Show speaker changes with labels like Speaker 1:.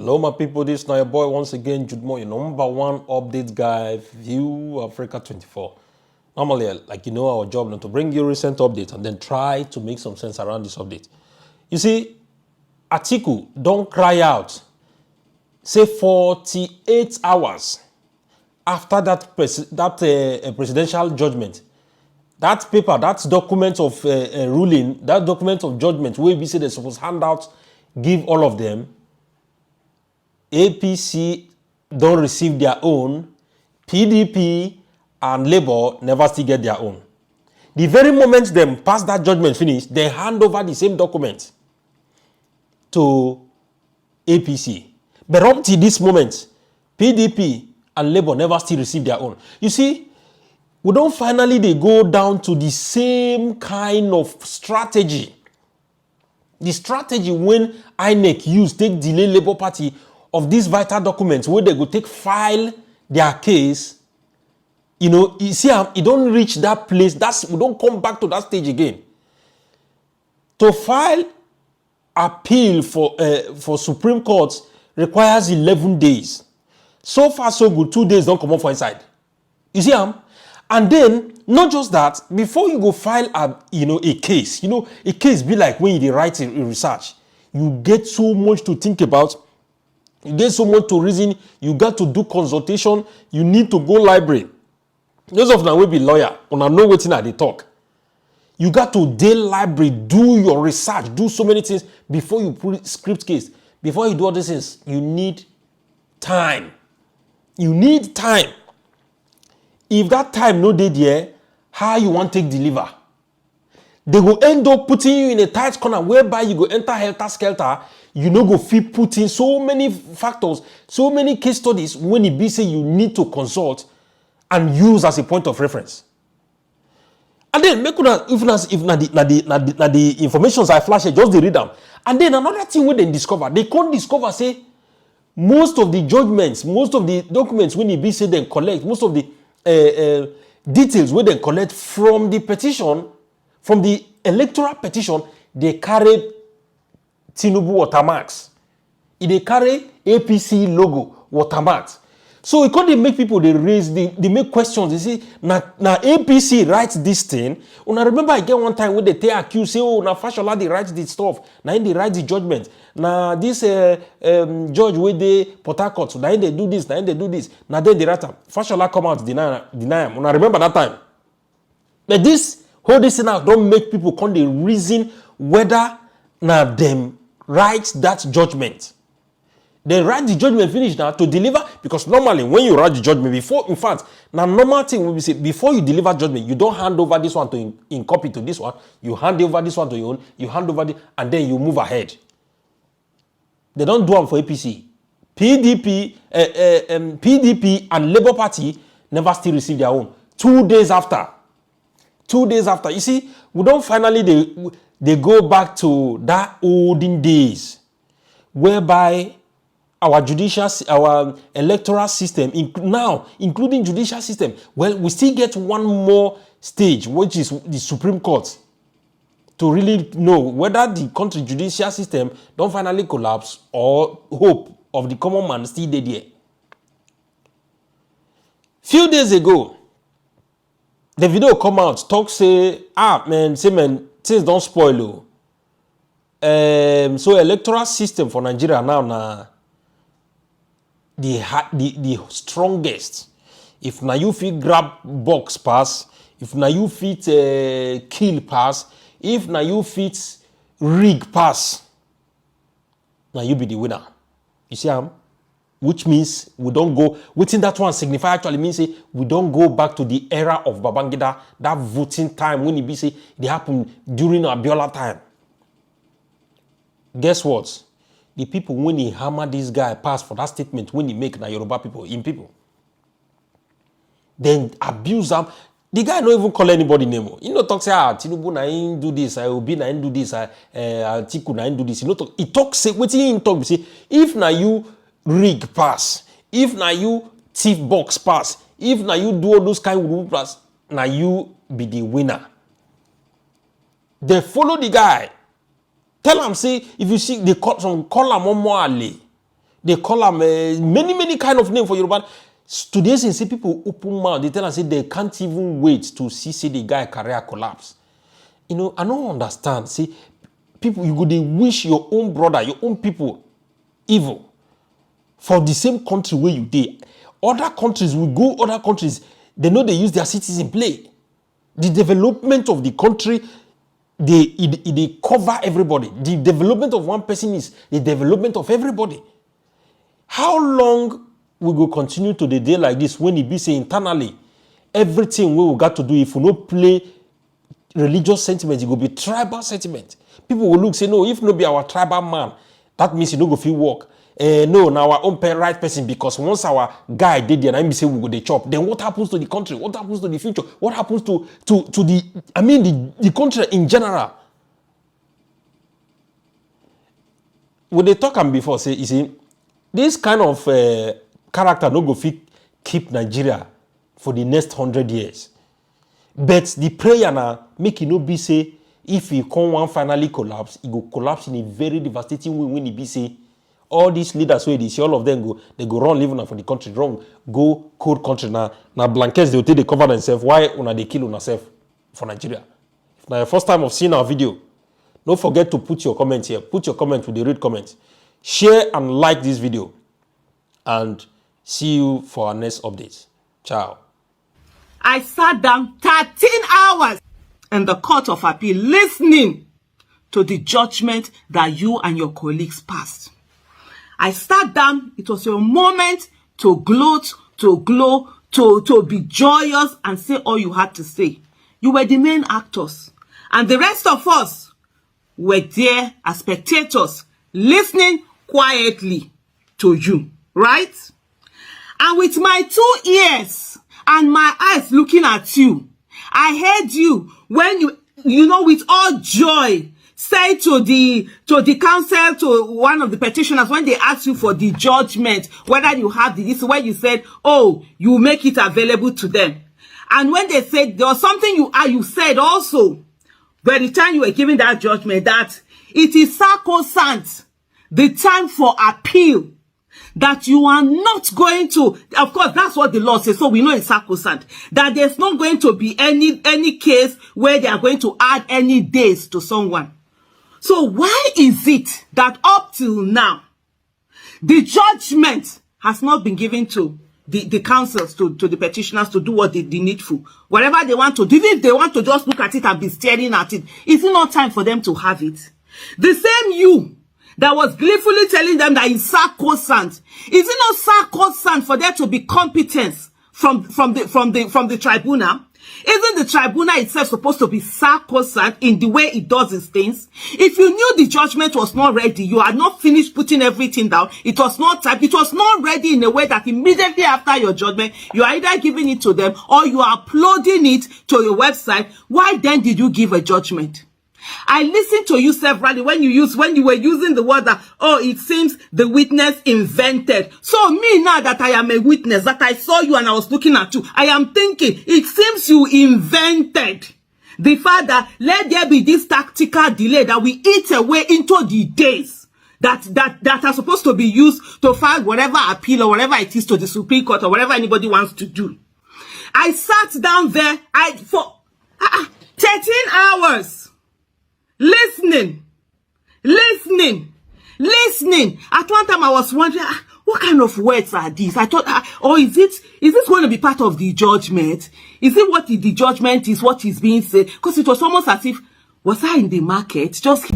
Speaker 1: Hello, my people. This is now your boy once again, Judgement, your number one update guy, View Africa 24. Normally, like you know, our job now to bring you recent updates and then try to make some sense around this update. You see, Atiku don't cry out. Say 48 hours after that presidential judgment, that paper, that document of ruling, that document of judgment, where we say they're supposed to hand out, give all of them. APC don't receive their own, PDP and Labour never still get their own. The very moment them pass that judgment finish, they hand over the same document to APC. But up to this moment, PDP and Labour never still receive their own. You see, we don't finally they go down to the same kind of strategy. The strategy when INEC use take delay Labour Party of these vital documents where they go take file their case, you know, you see, you don't reach that place. We don't come back to that stage again. To file appeal for Supreme Court requires 11 days. So far, so good. 2 days don't come up for inside. You see, and then not just that. Before you go file a case, a case be like when you write a research, you get so much to think about. You get so much to reason. You got to do consultation. You need to go library. Those of them will be lawyer. When I know what's in they talk. You got to day library, do your research, do so many things before you put script case. Before you do all these things, you need time. You need time. If that time no dey there, how you want to take deliver? They will end up putting you in a tight corner whereby you go enter helter-skelter. You know go fit put in so many factors, so many case studies when it be say you need to consult and use as a point of reference. And then make una if the informations I flash just they read them. And then another thing when they discover, they can't discover say most of the judgments, most of the documents when it be say they collect, most of the details when they collect from the petition, from the electoral petition, they carry Tinubu watermarks. They carry APC logo watermarks. So it can't make people they make questions. They say now APC writes this thing. Una remember again one time when they take accuse say na Fashola they write this stuff. Now they write the judgment. Now this judge where they Port Harcourt. Now they do this. Now they do this. Now then they write them. Fashola come out deny him. Una remember that time. But this whole this thing now don't make people come they reason whether now them write that judgment. They write the judgment finish now to deliver, because normally when you write the judgment before, in fact, now normal thing will be say before you deliver judgment, you don't hand over this one to in copy to this one, you hand over this one to your own, you hand over the, and then you move ahead. They don't do them for APC. PDP and Labour Party never still receive their own. 2 days after. 2 days after. You see, we don't finally they go back to that olden days whereby our electoral system, now including judicial system, well, we still get one more stage, which is the Supreme Court, to really know whether the country judicial system don't finally collapse or hope of the common man still there. Few days ago, the video come out, talk say, things don't spoil. So electoral system for Nigeria now the strongest. If now you fit grab box pass, if now you fit kill pass, if now you fit rig pass, now you be the winner. You see which means we don't go within that one signify actually means say we don't go back to the era of Babangida, that voting time when it be say they happen during Abiola time. Guess what? The people when he hammer this guy pass for that statement when he make na Yoruba people in people. Then abuse them. The guy don't even call anybody name. You know talk say Tinubu na him do this, Obi na him do this, Atiku na him do this. You know talk. He talk say wetin him talk say if na you rig pass, if na you thief box pass, if na you do all those kind of pass, na you be the winner. They follow the guy. Tell him, say, if you see, they call him Momo Ali. They call them many kind of name for Yoruba. Today, since people open mouth, they tell us say they can't even wait to see the guy career collapse. You know, I don't understand. See, people, you go they wish your own brother, your own people evil for the same country where you did. Other countries will go, other countries, they know they use their citizen play. The development of the country, they cover everybody. The development of one person is the development of everybody. How long we will continue to the day like this when it be say internally, everything we got to do, if we not play religious sentiment, it will be tribal sentiment. People will look, say, no, if no be our tribal man, that means you don't go feel work. No, now our own right person, because once our guy did there, and say we go the chop, then what happens to the country? What happens to the future? What happens to the country in general? When they talk and before, say, you see, this kind of character no go fit keep Nigeria for the next 100 years. But the prayer now make it no be say if he come one finally collapse, it go collapse in a very devastating way when it be say all these leaders where they see all of them they go run living for the country wrong, go cold country now blankets they take they cover themselves. Why una they kill una self for Nigeria? If now your first time of seeing our video, don't forget to put your comment here. Put your comment with the read comments. Share and like this video. And see you for our next updates. Ciao.
Speaker 2: I sat down 13 hours in the Court of Appeal listening to the judgment that you and your colleagues passed. I sat down. It was your moment to gloat, to glow, to be joyous and say all you had to say. You were the main actors. And the rest of us were there as spectators, listening quietly to you, right? And with my 2 ears and my eyes looking at you, I heard you when you know, with all joy, say to the counsel, to one of the petitioners, when they asked you for the judgment, whether you have this, where you said, oh, you make it available to them. And when they said, there was something you said also, by the time you were giving that judgment, that it is sacrosanct, the time for appeal, that you are not going to, of course, that's what the law says, so we know it's sacrosanct, that there's not going to be any case where they are going to add any days to someone. So why is it that up till now, the judgment has not been given to the counsels, to the petitioners to do what they needful? Whatever they want to do, even if they want to just look at it and be staring at it, is it not time for them to have it? The same you that was gleefully telling them that it's sacrosanct, is it not sacrosanct for there to be competence from the tribunal? Isn't the tribunal itself supposed to be sacrosanct in the way it does its things? If you knew the judgment was not ready, you had not finished putting everything down, it was not typed, it was not ready in a way that immediately after your judgment, you are either giving it to them or you are uploading it to your website, why then did you give a judgment? I listened to you severally when you were using the word that, oh, it seems the witness invented. So me, now that I am a witness, that I saw you and I was looking at you, I am thinking, it seems you invented the fact that let there be this tactical delay that we eat away into the days that are supposed to be used to file whatever appeal or whatever it is to the Supreme Court or whatever anybody wants to do. I sat down there for 13 hours. Listening. At one time I was wondering, what kind of words are these? I thought, or is this going to be part of the judgment? Is it what the judgment is, what is being said? Because it was almost as if, was I in the market? Just